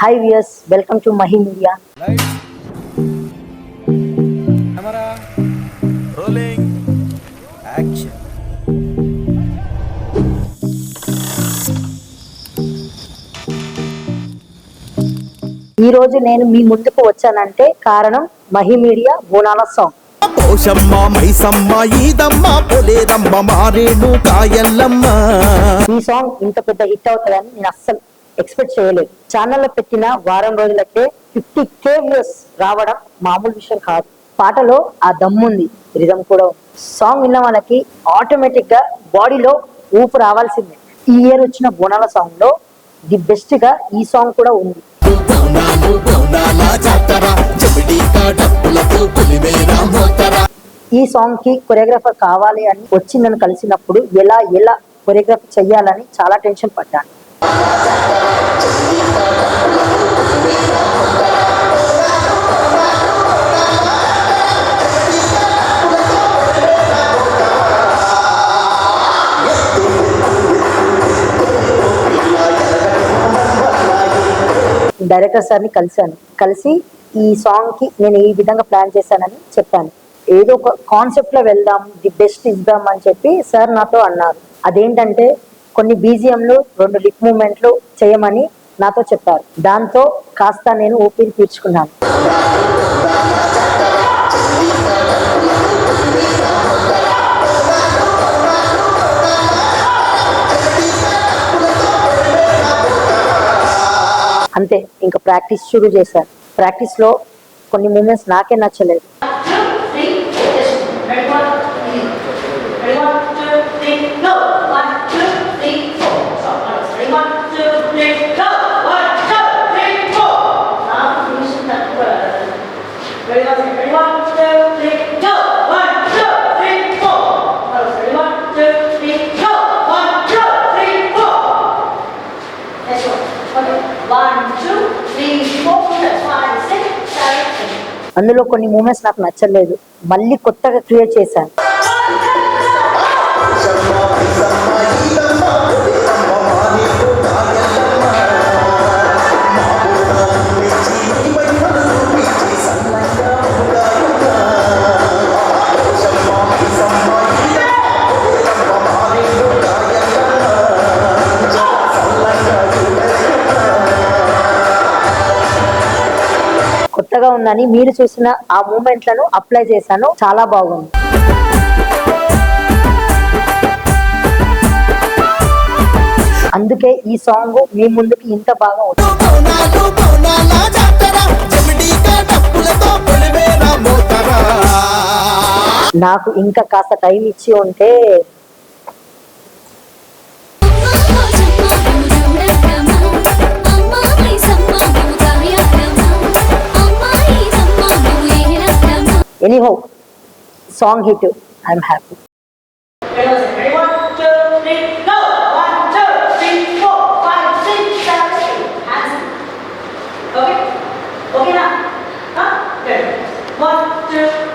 Hi viewers, welcome to Mahi Media. Lights, camera, rolling, action. ఈ రోజు నేను మీ ముందుకు వచ్చానంటే కారణం మహి మీడియా బోనాల సాంగ్. పోషమ్మ మైసమ్మ ఈదమ్మ పొలేరమ్మ మారేడు కాయల్లమ్మ. ఈ సాంగ్ ఇంత పెద్ద హిట్ అవుతుందని నేను అస్సలు ఎక్స్పెక్ట్ చేయలేదు. ఛానల్లో పెట్టిన వారం రోజులకే 50K వ్యూస్ రావడం మామూలు విషయం కాదు. పాటలో ఆ దమ్ముంది, రిధం కూడా. సాంగ్ విన్న వాళ్ళకి ఆటోమేటిక్ గా బాడీలో ఊపు రావాల్సిందే. ఈ ఇయర్ వచ్చిన బోనాల సాంగ్ లో ది బెస్ట్ గా ఈ సాంగ్ కూడా ఉంది. ఈ సాంగ్ కి కొరియోగ్రాఫర్ కావాలి అని వచ్చి నన్ను కలిసినప్పుడు ఎలా కొరియోగ్రఫీ చెయ్యాలని చాలా టెన్షన్ పడ్డాను. డైరెక్టర్ సార్ని కలిసి ఈ సాంగ్ కి నేను ఈ విధంగా ప్లాన్ చేశానని చెప్పాను. ఏదో ఒక కాన్సెప్ట్ లో వెళ్దాం, ది బెస్ట్ ఇద్దాం అని చెప్పి సార్ నాతో అన్నారు. అదేంటంటే కొన్ని బీజిఎంలు 2 లిప్ మూమెంట్లు చేయమని నాతో చెప్పారు. దాంతో కాస్త నేను ఊపిరి పీల్చుకున్నాను. అంతే, ఇంకా ప్రాక్టీస్ షురూ చేశాను. ప్రాక్టీస్ లో కొన్ని మూమెంట్స్ నాకే నచ్చలేదు. అందులో కొన్ని మూమెంట్స్ నాకు నచ్చలేదు, మళ్ళీ కొత్తగా క్రియేట్ చేశాను. కొత్తగా ఉందని మీరు చూసిన ఆ మూమెంట్లను అప్లై చేశాను. చాలా బాగుంది. అందుకే ఈ సాంగ్ మీ ముందుకి ఇంత బాగా నాకు ఇంకా కాస్త టైం ఇచ్చి ఉంటే anyhow song hit, I'm happy. Ready, 1, 2, 3, go! 1, 2, 3, 4, 5, 6, 7, 8. Hands. Okay? Okay now? Huh? Good. 1, 2,